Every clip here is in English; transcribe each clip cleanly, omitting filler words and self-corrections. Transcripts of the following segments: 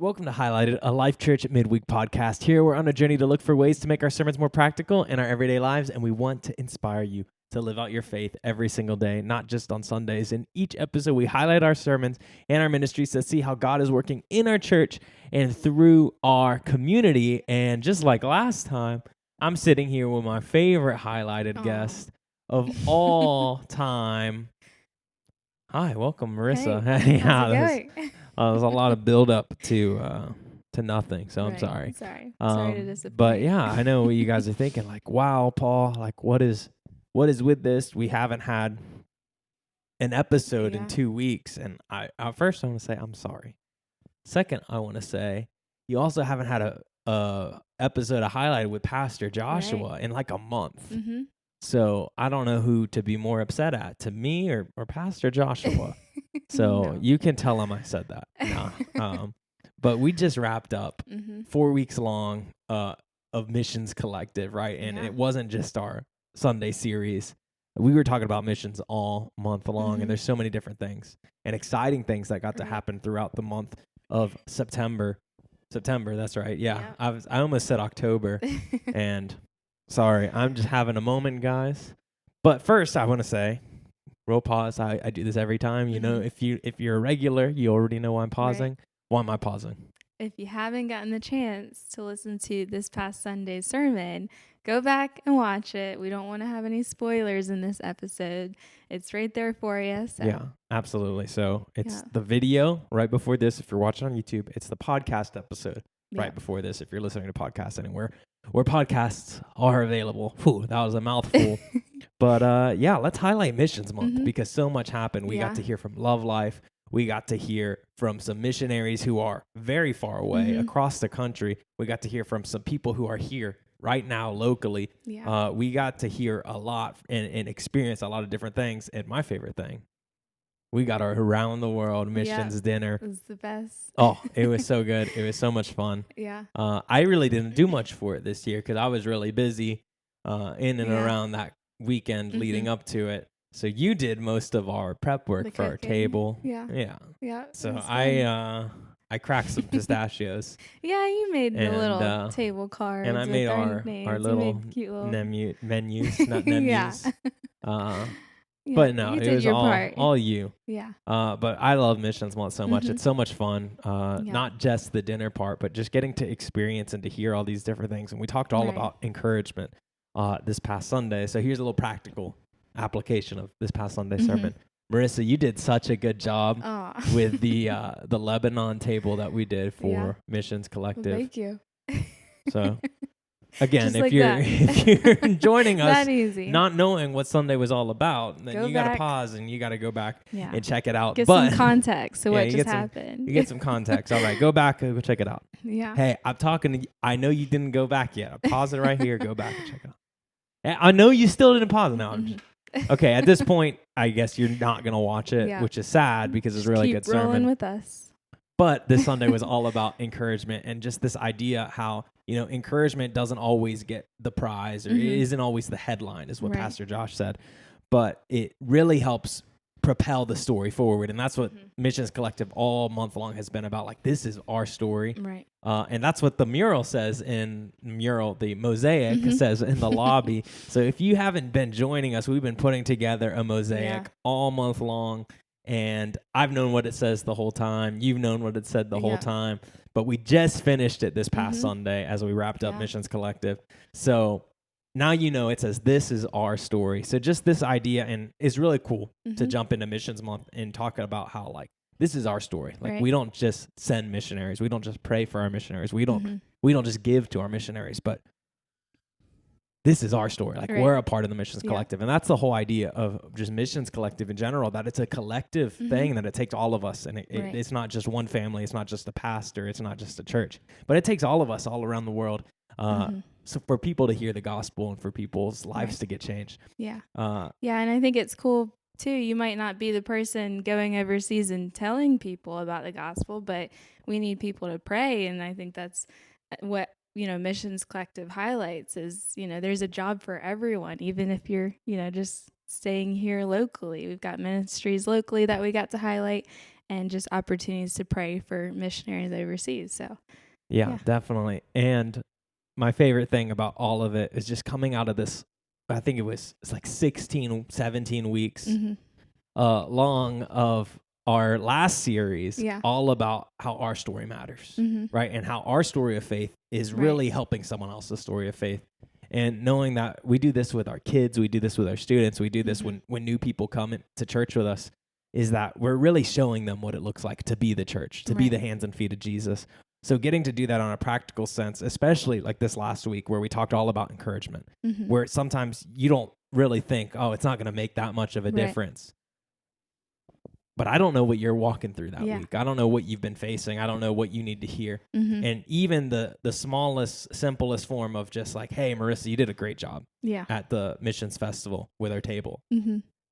Welcome to Highlighted, a Life Church Midweek Podcast. Here we're on a journey to look for ways to make our sermons more practical in our everyday lives, and we want to inspire you to live out your faith every single day, not just on Sundays. In each episode, we highlight our sermons and our ministries to see how God is working in our church and through our community. And just like last time, I'm sitting here with my favorite highlighted guest of all time. Hi, welcome, Marissa. Hey, how's it going? There's a lot of build up to nothing, so I'm sorry. Sorry to disappoint. But yeah, I know what you guys are thinking. Like, wow, Paul, like what is with this? We haven't had an episode in 2 weeks, and I first I want to say I'm sorry. Second, I want to say you also haven't had a episode of Highlighted with Pastor Joshua in like a month. Mm-hmm. So I don't know who to be more upset at, to me or Pastor Joshua. So you can tell him I said that. No. But we just wrapped up 4 weeks long of Missions Collective, right? And it wasn't just our Sunday series. We were talking about missions all month long, and there's so many different things and exciting things that got to happen throughout the month of September. That's right. Yeah. I almost said October, and sorry, I'm just having a moment, guys. But first, I want to say, roll pause. I do this every time. You know, if you're a regular, you already know why I'm pausing. Right. Why am I pausing? If you haven't gotten the chance to listen to this past Sunday's sermon, go back and watch it. We don't want to have any spoilers in this episode. It's right there for you. So. Yeah, absolutely. So it's the video right before this. If you're watching on YouTube, it's the podcast episode right before this. If you're listening to podcasts anywhere where podcasts are available. Whew, that was a mouthful. But let's highlight Missions Month because so much happened. We got to hear from Love Life. We got to hear from some missionaries who are very far away across the country. We got to hear from some people who are here right now locally. Yeah. We got to hear a lot and experience a lot of different things. And my favorite thing, we got our around the world missions dinner. It was the best. Oh, it was so good. It was so much fun. Yeah. I really didn't do much for it this year because I was really busy in and around that weekend leading up to it. So you did most of our prep work for our table. Yeah. So I cracked some pistachios. Yeah, you made the little table cards. And I made our little menus, not menus. But no, it was all you. Yeah. But I love Missions Month so much. It's so much fun. Not just the dinner part, but just getting to experience and to hear all these different things. And we talked all about encouragement this past Sunday. So here's a little practical application of this past Sunday sermon. Marissa, you did such a good job with the Lebanon table that we did for Missions Collective. Well, thank you. So again, if you're joining us not knowing what Sunday was all about, then you got to pause and you got to go back and check it out. Get some context to what just happened. You get some context. All right, go back and go check it out. Yeah. Hey, I'm talking to you. I know you didn't go back yet. Pause it right here. Go back and check it out. I know you still didn't pause it now. Okay, at this point, I guess you're not going to watch it, which is sad because it's a really good sermon. Keep rolling with us. But this Sunday was all about encouragement and just this idea how, encouragement doesn't always get the prize or it isn't always the headline is what Pastor Josh said. But it really helps propel the story forward. And that's what Missions Collective all month long has been about. Like, this is our story. Right. And that's what the mural says the mosaic says in the lobby. So if you haven't been joining us, we've been putting together a mosaic all month long. And I've known what it says the whole time. You've known what it said the whole time. But we just finished it this past Sunday as we wrapped up Missions Collective. So now it says this is our story. So just this idea, and it's really cool to jump into Missions Month and talk about how this is our story. Like we don't just send missionaries. We don't just pray for our missionaries. We don't just give to our missionaries, but this is our story. Like we're a part of the Missions Collective. And that's the whole idea of just Missions Collective in general, that it's a collective thing, that it takes all of us. And it's not just one family. It's not just a pastor. It's not just a church, but it takes all of us all around the world. So for people to hear the gospel and for people's lives to get changed. Yeah. And I think it's cool too. You might not be the person going overseas and telling people about the gospel, but we need people to pray. And I think that's what, Missions Collective highlights is, there's a job for everyone, even if you're, just staying here locally. We've got ministries locally that we got to highlight. and just opportunities to pray for missionaries overseas. So, yeah, definitely. And my favorite thing about all of it is just coming out of this, I think it's like 16, 17 weeks long of our last series, all about how our story matters, right? And how our story of faith is really helping someone else's story of faith. And knowing that we do this with our kids, we do this with our students, we do this when new people come to church with us, is that we're really showing them what it looks like to be the church, to be the hands and feet of Jesus. So getting to do that on a practical sense, especially like this last week where we talked all about encouragement, where sometimes you don't really think, oh, it's not going to make that much of a difference. But I don't know what you're walking through that week. I don't know what you've been facing. I don't know what you need to hear. And even the smallest, simplest form of just like, hey, Marissa, you did a great job at the missions festival with our table.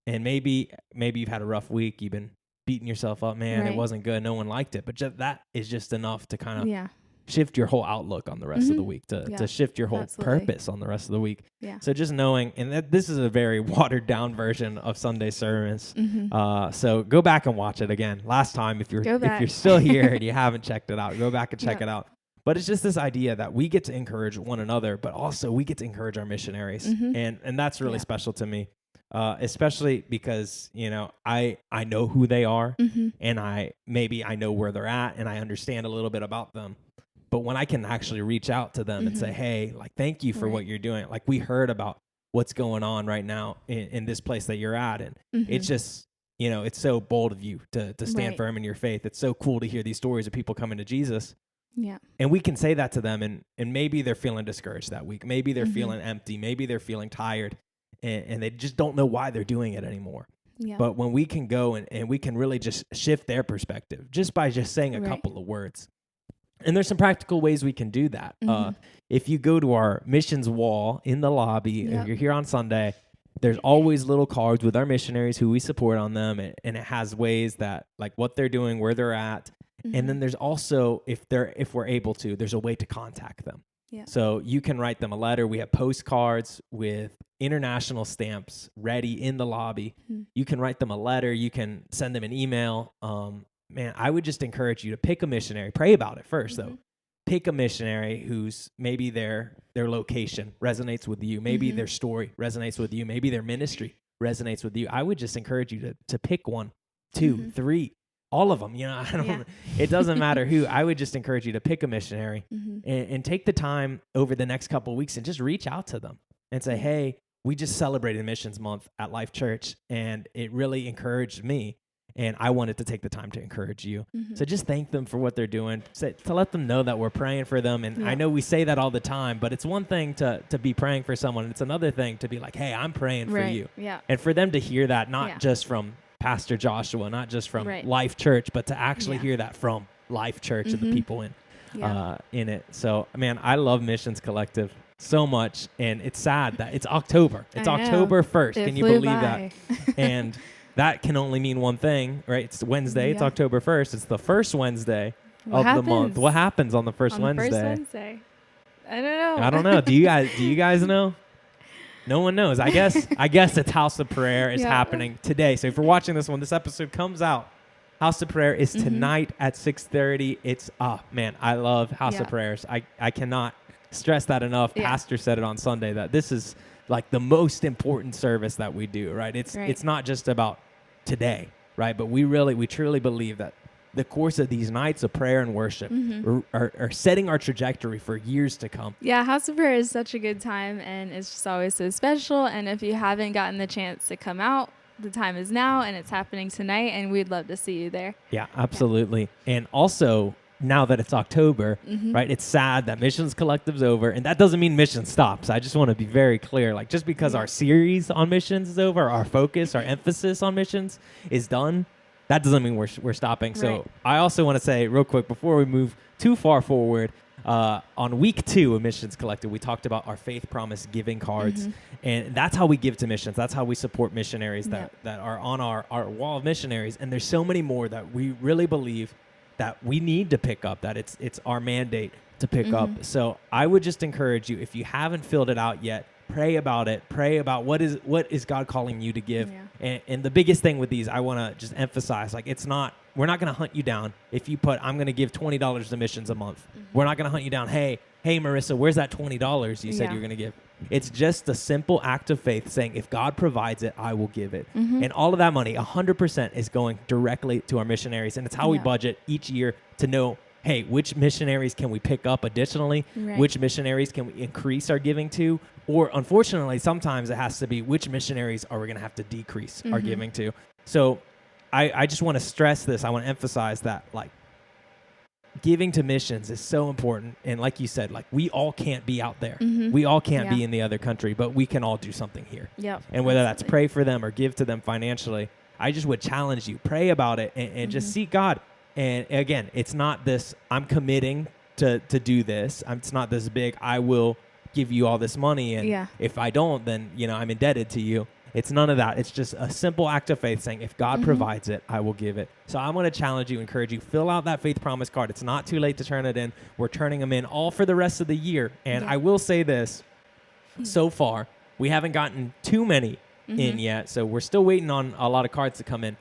And maybe you've had a rough week. You've been beating yourself up, man. It wasn't good. No one liked it. But that is just enough to kind of shift your whole outlook on the rest of the week, to shift your whole purpose on the rest of the week. So just knowing, and that this is a very watered down version of Sunday sermons. So go back and watch it again. Last time, if you're still here and you haven't checked it out, go back and check it out. But it's just this idea that we get to encourage one another, but also we get to encourage our missionaries. And that's really special to me. Especially because, I know who they are and I know where they're at and I understand a little bit about them. But when I can actually reach out to them and say, hey, like, thank you for what you're doing. Like, we heard about what's going on right now in this place that you're at. And it's just, it's so bold of you to stand firm in your faith. It's so cool to hear these stories of people coming to Jesus. Yeah. And we can say that to them and maybe they're feeling discouraged that week. Maybe they're feeling empty. Maybe they're feeling tired and they just don't know why they're doing it anymore. Yeah. But when we can go and we can really just shift their perspective just by just saying a couple of words. And there's some practical ways we can do that. If you go to our missions wall in the lobby, if you're here on Sunday, there's always little cards with our missionaries who we support on them. And it has ways that like what they're doing, where they're at. And then there's also, if we're able to, there's a way to contact them. Yeah. So you can write them a letter. We have postcards with international stamps ready in the lobby. You can write them a letter. You can send them an email. Man, I would just encourage you to pick a missionary. Pray about it first, though. Pick a missionary who's maybe their location resonates with you. Maybe their story resonates with you. Maybe their ministry resonates with you. I would just encourage you to pick 1, 2, 3, all of them. It doesn't matter who. I would just encourage you to pick a missionary and take the time over the next couple of weeks and just reach out to them and say, hey, we just celebrated Missions Month at Life Church, and it really encouraged me. And I wanted to take the time to encourage you. So just thank them for what they're doing, to let them know that we're praying for them. And I know we say that all the time, but it's one thing to be praying for someone. It's another thing to be like, hey, I'm praying for you. Yeah. And for them to hear that, not just from Pastor Joshua, not just from Life Church, but to actually hear that from Life Church and the people in it. So, man, I love Missions Collective so much. And it's sad that it's October. It's October 1st. Can you believe that? And that can only mean one thing, right? It's Wednesday. It's October 1st. It's the first Wednesday of the month. What happens on the first Wednesday? I don't know. Do you guys know? No one knows. I guess it's House of Prayer is happening today. So if you're watching this when this episode comes out, House of Prayer is tonight at 6:30. It's man, I love House of Prayers. I cannot stress that enough. Pastor said it on Sunday that this is like the most important service that we do, right? It's not just about today, right? But we truly believe that the course of these nights of prayer and worship are setting our trajectory for years to come. Yeah, House of Prayer is such a good time, and it's just always so special. And if you haven't gotten the chance to come out, the time is now, and it's happening tonight, and we'd love to see you there. Yeah, absolutely. Yeah. And also, now that it's October, right, it's sad that Missions Collective's over, and that doesn't mean mission stops. I just want to be very clear. Like, just because our series on missions is over, our focus, our emphasis on missions is done, that doesn't mean we're stopping. So I also want to say real quick, before we move too far forward, on week 2 of Missions Collective, we talked about our faith promise giving cards, and that's how we give to missions. That's how we support missionaries that are on our wall of missionaries. And there's so many more that we really believe that we need to pick up, that it's our mandate to pick up. So I would just encourage you, if you haven't filled it out yet, pray about it. Pray about what is God calling you to give. And the biggest thing with these, I want to just emphasize, like, it's not we're not going to hunt you down if you put, I'm going to give $20 to missions a month. We're not going to hunt you down. Hey, Marissa, where's that $20 you said you're going to give? It's just a simple act of faith saying, if God provides it, I will give it. And all of that money, 100% is going directly to our missionaries. And it's how we budget each year to know, hey, which missionaries can we pick up additionally? Which missionaries can we increase our giving to? Or unfortunately, sometimes it has to be, which missionaries are we going to have to decrease our giving to? So I just want to stress this. I want to emphasize that, like, giving to missions is so important. And like you said, like, we all can't be out there. We all can't be in the other country, but we can all do something here. And whether that's pray for them or give to them financially, I just would challenge you, pray about it and just seek God. And again, it's not this, I'm committing to do this. It's not this big, I will give you all this money. And if I don't, then, I'm indebted to you. It's none of that. It's just a simple act of faith saying, if God provides it, I will give it. So I'm going to challenge you, encourage you, fill out that faith promise card. It's not too late to turn it in. We're turning them in all for the rest of the year. And I will say this, so far, we haven't gotten too many in yet. So we're still waiting on a lot of cards to come in.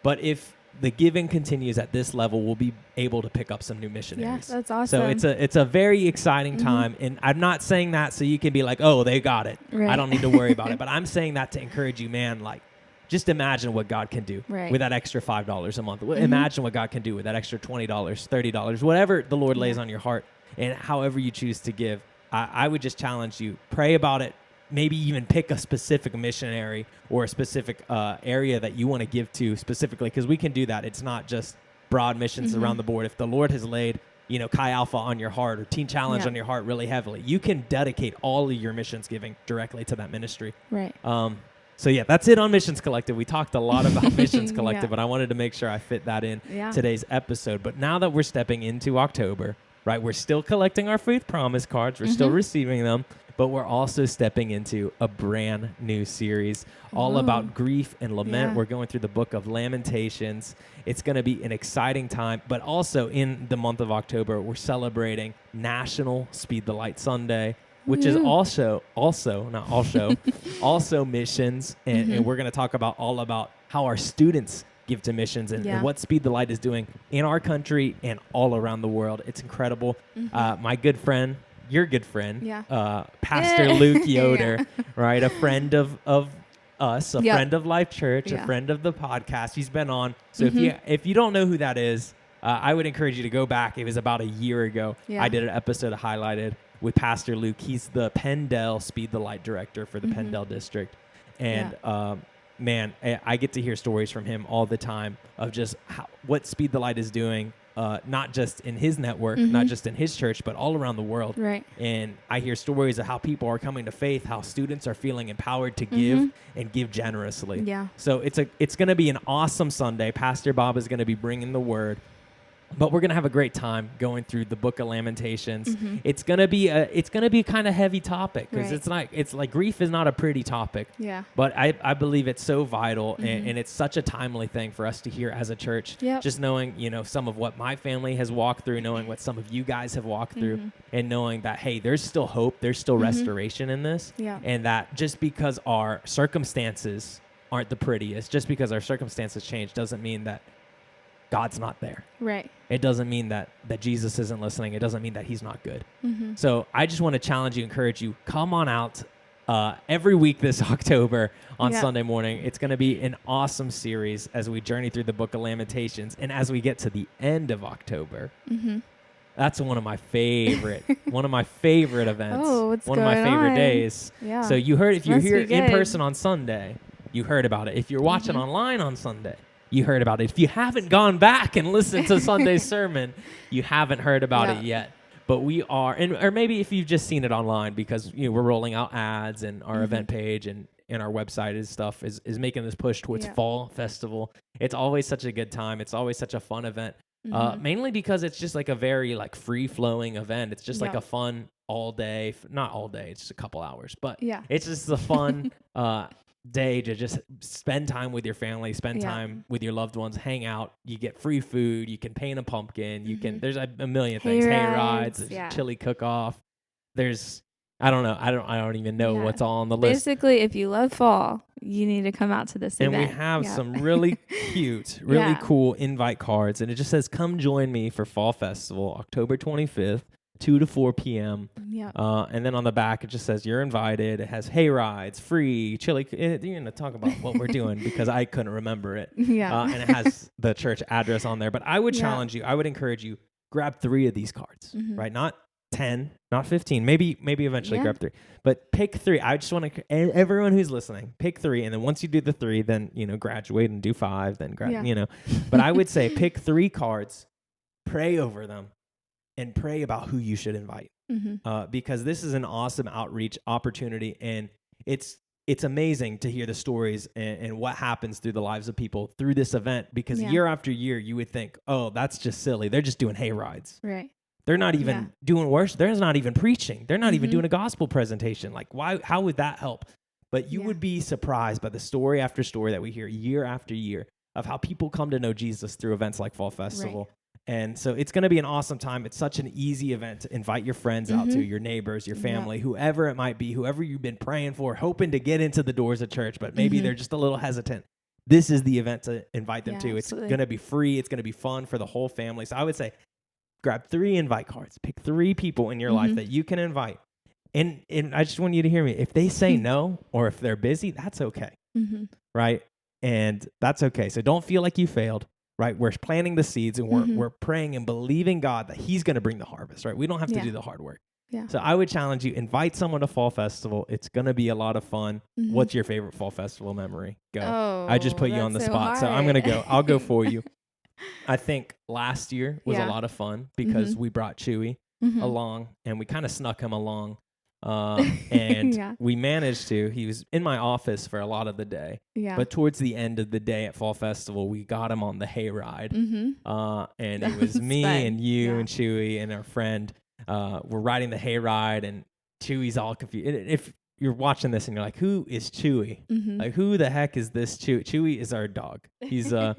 But if the giving continues at this level, we'll be able to pick up some new missionaries. That's awesome. So it's a very exciting time. And I'm not saying that so you can be like, oh, they got it. I don't need to worry about it. But I'm saying that to encourage you, man, like, just imagine what God can do with that extra $5 a month. Imagine what God can do with that extra $20, $30, whatever the Lord lays on your heart, and however you choose to give. I would just challenge you, pray about it. Maybe even pick a specific missionary or a specific area that you want to give to specifically, because we can do that. It's not just broad missions around the board. If the Lord has laid, Chi Alpha on your heart or Teen Challenge on your heart really heavily, you can dedicate all of your missions giving directly to that ministry. So yeah, that's it on Missions Collective. We talked a lot about Missions Collective, but I wanted to make sure I fit that in today's episode. But now that we're stepping into October, right, we're still collecting our faith promise cards. We're still receiving them. But we're also stepping into a brand new series all about grief and lament. We're going through the book of Lamentations. It's going to be an exciting time. But also in the month of October, we're celebrating National Speed the Light Sunday, which is also missions. And we're going to talk about all about how our students give to missions and what Speed the Light is doing in our country and all around the world. It's incredible. My good friend, your good friend, Pastor Luke Yoder, right? A friend of us, a friend of Life Church, a friend of the podcast. He's been on. So if you don't know who that is, I would encourage you to go back. It was about a year ago. I did an episode highlighted with Pastor Luke. He's the Pendel Speed the Light director for the Pendel district. And man, I get to hear stories from him all the time of just what Speed the Light is doing. Not just in his network, not just in his church, but all around the world. And I hear stories of how people are coming to faith, how students are feeling empowered to give and give generously. So it's going to be an awesome Sunday. Pastor Bob is going to be bringing the word. But we're gonna have a great time going through the Book of Lamentations. It's gonna be a kind of heavy topic because it's like grief is not a pretty topic. But I believe it's so vital and it's such a timely thing for us to hear as a church. Just knowing some of what my family has walked through, knowing what some of you guys have walked through, and knowing that hey, there's still hope, there's still restoration in this, and that just because our circumstances aren't the prettiest, just because our circumstances change, doesn't mean that God's not there. It doesn't mean that Jesus isn't listening. It doesn't mean that he's not good. So I just want to challenge you, encourage you, come on out every week this October on Sunday morning. It's going to be an awesome series as we journey through the Book of Lamentations. And as we get to the end of October, that's one of my favorite events. One of my favorite days. So you heard, if you're here in person on Sunday, you heard about it. If you're watching online on Sunday, you heard about it. If you haven't gone back and listened to Sunday's sermon, you haven't heard about it yet. But we are, or maybe if you've just seen it online, because we're rolling out ads and our event page and our website and stuff is making this push towards Fall Festival. It's always such a good time. It's always such a fun event. Mainly because it's just like a very like free-flowing event. It's just like a fun all day, not all day, it's just a couple hours. But it's just a fun day to just spend time with your family, spend time with your loved ones, hang out. You get free food. You can paint a pumpkin. You can. There's a million things. Hay rides, chili cook-off. There's I don't know. I don't even know what's all on the list. Basically, if you love fall, you need to come out to this event. And we have some really cute, really cool invite cards. And it just says, come join me for Fall Festival, October 25th, 2 to 4 p.m. And then on the back, it just says, you're invited. It has hay rides, free, chili. You're going to talk about what we're doing because I couldn't remember it. And it has the church address on there. But I would challenge you. I would encourage you, grab 3 of these cards, right? Not 10, not 15, maybe eventually grab 3, but pick 3. I just want to, everyone who's listening, pick 3. And then once you do the 3, then, graduate and do 5, then but I would say pick 3 cards, pray over them, and pray about who you should invite. Because this is an awesome outreach opportunity. And it's amazing to hear the stories and what happens through the lives of people through this event, because year after year, you would think, oh, that's just silly. They're just doing hay rides. Right. They're not even doing worship. They're not even preaching. They're not even doing a gospel presentation. Like, why? How would that help? But you would be surprised by the story after story that we hear year after year of how people come to know Jesus through events like Fall Festival. Right. And so it's going to be an awesome time. It's such an easy event to invite your friends out to, your neighbors, your family, whoever it might be, whoever you've been praying for, hoping to get into the doors of church, but maybe they're just a little hesitant. This is the event to invite them to. It's going to be free. It's going to be fun for the whole family. So I would say, grab 3 invite cards. Pick 3 people in your life that you can invite. And I just want you to hear me. If they say no, or if they're busy, that's okay. Right? And that's okay. So don't feel like you failed, right? We're planting the seeds, and we're praying and believing God that he's going to bring the harvest, right? We don't have to do the hard work. So I would challenge you, invite someone to Fall Festival. It's going to be a lot of fun. What's your favorite Fall Festival memory? Go. Oh, I just put you on the spot. So I'm going to go. I'll go for you. I think last year was a lot of fun because we brought Chewy along, and we kind of snuck him along. And we managed to, he was in my office for a lot of the day, but towards the end of the day at Fall Festival, we got him on the hay ride. And it was me and you and Chewy and our friend, we're riding the hay ride, and Chewy's all confused. If you're watching this and you're like, who is Chewy? Like, who the heck is this Chewy? Chewy is our dog. He's a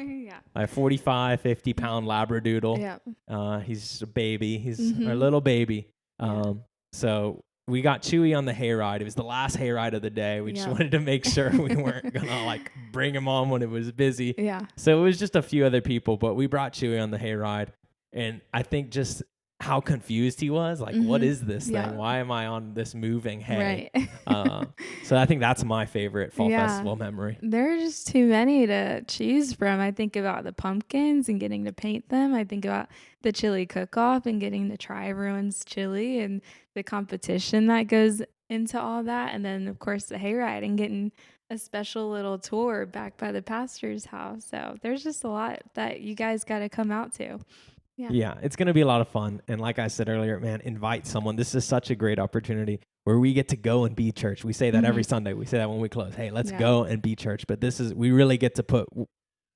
45, 50 pound Labradoodle. He's just a baby. He's our little baby. So we got Chewy on the hayride. It was the last hayride of the day. We just wanted to make sure we weren't gonna like bring him on when it was busy. So it was just a few other people, but we brought Chewy on the hayride, and I think just how confused he was, like, what is this thing? Why am I on this moving hay? So I think that's my favorite Fall Festival memory. There are just too many to choose from. I think about the pumpkins and getting to paint them. I think about the chili cook-off and getting to try everyone's chili and the competition that goes into all that. And then, of course, the hayride and getting a special little tour back by the pastor's house. So there's just a lot that you guys got to come out to. Yeah, it's going to be a lot of fun. And like I said earlier, man, invite someone. This is such a great opportunity where we get to go and be church. We say that every Sunday. We say that when we close. Hey, let's go and be church. But we really get to put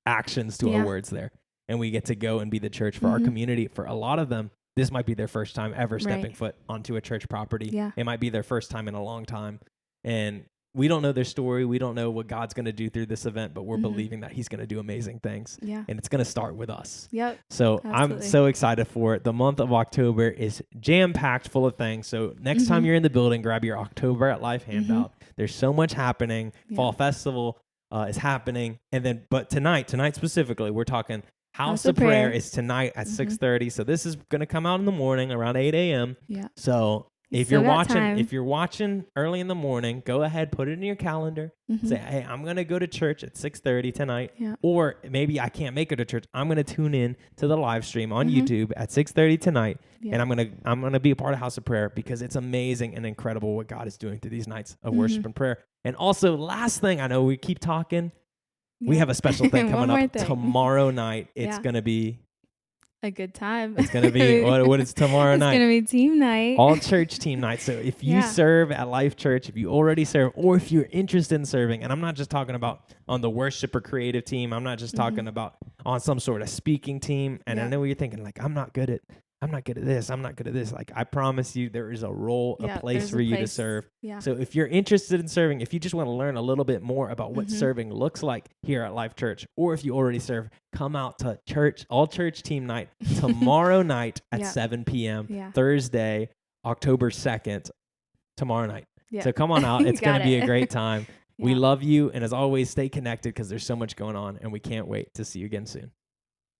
actions to our words there. And we get to go and be the church for our community. For a lot of them, this might be their first time ever stepping foot onto a church property. It might be their first time in a long time. And we don't know their story. We don't know what God's going to do through this event, but we're believing that he's going to do amazing things. And it's going to start with us. So absolutely. I'm so excited for it. The month of October is jam-packed full of things. So next time you're in the building, grab your October at Life handout. There's so much happening. Fall Festival is happening. And then, but tonight specifically, we're talking House of Prayer is tonight at 6:30. So this is going to come out in the morning around 8 a.m. So if you're watching early in the morning, go ahead, put it in your calendar. Say, hey, I'm going to go to church at 6:30 tonight. Or maybe I can't make it to church. I'm going to tune in to the live stream on YouTube at 6:30 tonight. And I'm going to be a part of House of Prayer because it's amazing and incredible what God is doing through these nights of worship and prayer. And also, last thing, I know we keep talking. We have a special thing coming up tomorrow night. It's going to be a good time. It's going to be, what is tomorrow night? It's going to be team night. All church team night. So if you serve at Life Church, if you already serve, or if you're interested in serving, and I'm not just talking about on the worship or creative team. I'm not just talking about on some sort of speaking team. And I know what you're thinking, like, I'm not good at this. I'm not good at this. Like, I promise you there is a role, a place for you to serve. So if you're interested in serving, if you just want to learn a little bit more about what serving looks like here at Life Church, or if you already serve, come out to church, all church team night tomorrow night at 7 p.m. Thursday, October 2nd. tomorrow night. Yeah. So come on out. It's going to be a great time. We Yeah. love you. And as always, stay connected because there's so much going on, and we can't wait to see you again soon.